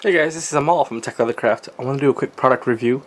Hey guys, this is Amal from TechLeatherCraft. I want to do a quick product review.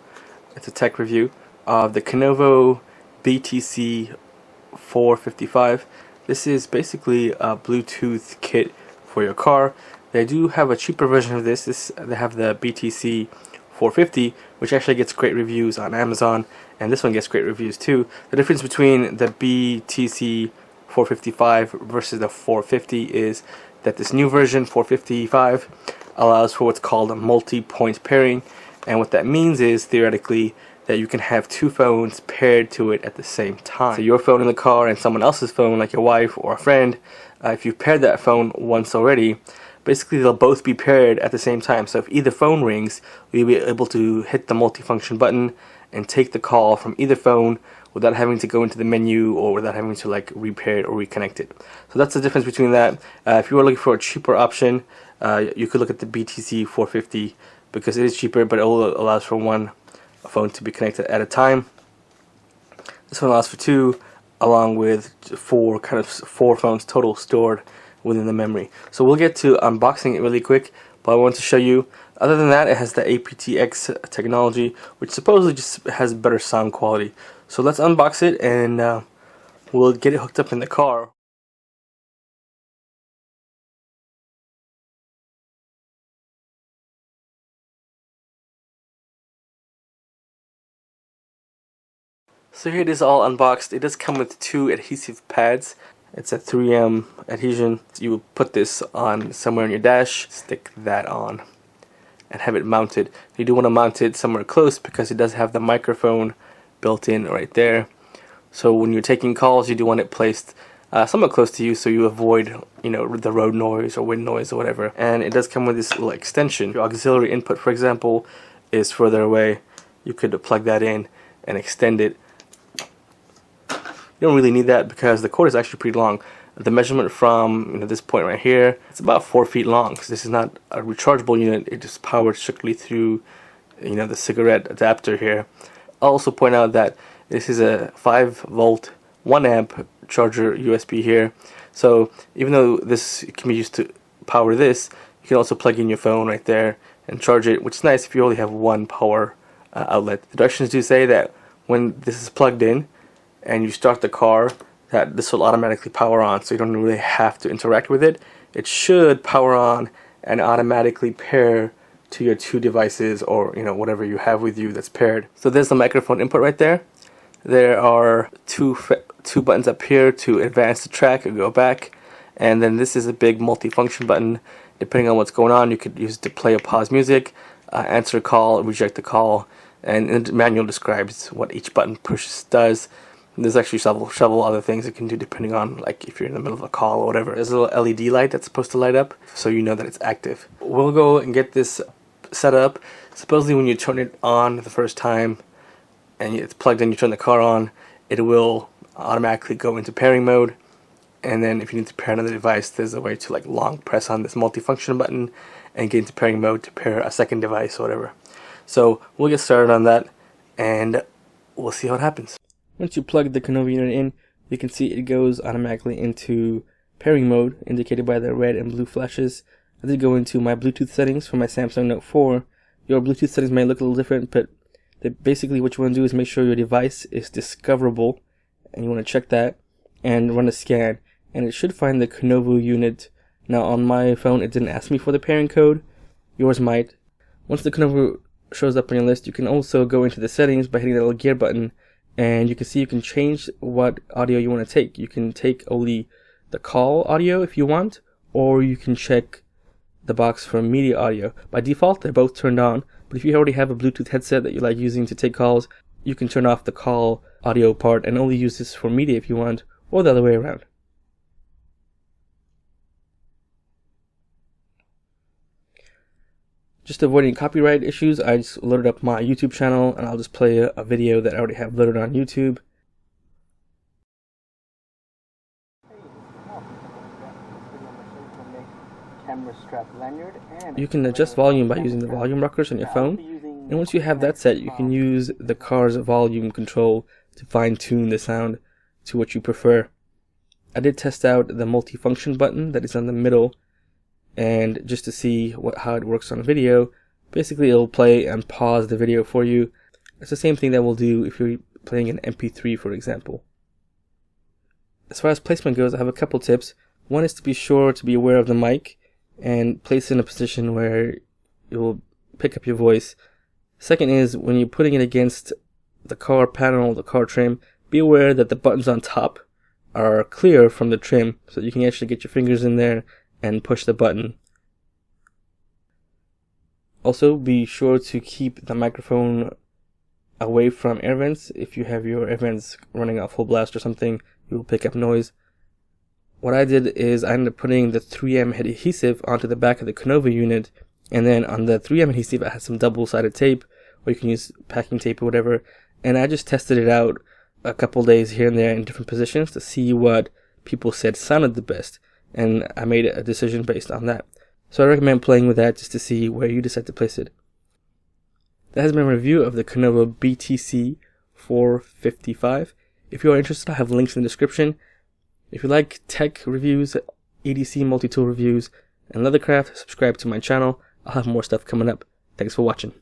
It's a tech review of the Kinivo BTC455. This is basically a Bluetooth kit for your car. They do have a cheaper version of this. They have the BTC450, which actually gets great reviews on Amazon, and this one gets great reviews too. The difference between the BTC455 versus the 450 is that this new version, 455, allows for what's called a multi-point pairing, and what that means is theoretically that you can have two phones paired to it at the same time. So your phone in the car and someone else's phone, like your wife or a friend, if you've paired that phone once already, basically they'll both be paired at the same time. So if either phone rings, you'll be able to hit the multifunction button and take the call from either phone without having to go into the menu or without having to like repair it or reconnect it. So that's the difference between that. If you were looking for a cheaper option, you could look at the BTC 450 because it is cheaper, but it only allows for one phone to be connected at a time. This one allows for two, along with four phones total stored within the memory. So we'll get to unboxing it really quick, but I want to show you. Other than that, it has the aptX technology, which supposedly just has better sound quality. So let's unbox it and we'll get it hooked up in the car. So here it is all unboxed. It does come with two adhesive pads. It's a 3M adhesion. You will put this on somewhere on your dash, stick that on, and have it mounted. You do want to mount it somewhere close because it does have the microphone built in right there. So when you're taking calls, you do want it placed somewhat close to you so you avoid, the road noise or wind noise or whatever. And it does come with this little extension. Your auxiliary input, for example, is further away. You could plug that in and extend it. You don't really need that because the cord is actually pretty long. The measurement from this point right here, it's about 4 feet long, because this is not a rechargeable unit. It just powers strictly through the cigarette adapter here. I'll also point out that this is a 5-volt 1 amp charger USB here, so even though this can be used to power this, you can also plug in your phone right there and charge it, which is nice if you only have one power outlet. The directions do say that when this is plugged in and you start the car, that this will automatically power on, so you don't really have to interact with it. It should power on and automatically pair to your two devices, or whatever you have with you that's paired. So there's the microphone input right there. There are two buttons up here to advance the track or go back, and then this is a big multi-function button. Depending on what's going on, you could use it to play or pause music, answer a call, reject the call, and the manual describes what each button push does. There's actually several other things it can do depending on, like if you're in the middle of a call or whatever. There's a little LED light that's supposed to light up so you know that it's active. We'll go and get this set up. Supposedly when you turn it on the first time and it's plugged in, you turn the car on, it will automatically go into pairing mode. And then if you need to pair another device, there's a way to long press on this multifunction button and get into pairing mode to pair a second device or whatever. So we'll get started on that and we'll see how it happens. Once you plug the Kinivo unit in, you can see it goes automatically into pairing mode, indicated by the red and blue flashes. I did go into my Bluetooth settings for my Samsung Note 4. Your Bluetooth settings may look a little different, but basically what you want to do is make sure your device is discoverable, and you want to check that and run a scan, and it should find the Kinivo unit. Now on my phone it didn't ask me for the pairing code. Yours might. Once the Kinivo shows up on your list, you can also go into the settings by hitting the little gear button, and you can see you can change what audio you want to take. You can take only the call audio if you want, or you can check the box for media audio. By default, they're both turned on, but if you already have a Bluetooth headset that you like using to take calls, you can turn off the call audio part and only use this for media if you want, or the other way around. Just to avoid any copyright issues, I just loaded up my YouTube channel, and I'll just play a video that I already have loaded on YouTube. You can adjust volume by using the volume rockers on your phone, and once you have that set, you can use the car's volume control to fine-tune the sound to what you prefer. I did test out the multifunction button that is on the middle, and just to see how it works on video, basically it'll play and pause the video for you. It's the same thing that we'll do if you're playing an MP3, for example. As far as placement goes, I have a couple tips. One is to be sure to be aware of the mic and place it in a position where it will pick up your voice. Second is, when you're putting it against the car panel, the car trim, be aware that the buttons on top are clear from the trim, so you can actually get your fingers in there and push the button. Also, be sure to keep the microphone away from air vents. If you have your air vents running off full blast or something, you will pick up noise. What I did is I ended up putting the 3M adhesive onto the back of the Kinivo unit, and then on the 3M adhesive I had some double-sided tape, or you can use packing tape or whatever, and I just tested it out a couple days here and there in different positions to see what people said sounded the best, and I made a decision based on that. So I recommend playing with that just to see where you decide to place it. That has been a review of the Kinivo BTC455. If you are interested, I have links in the description. If you like tech reviews, EDC multi-tool reviews, and leathercraft, subscribe to my channel. I'll have more stuff coming up. Thanks for watching.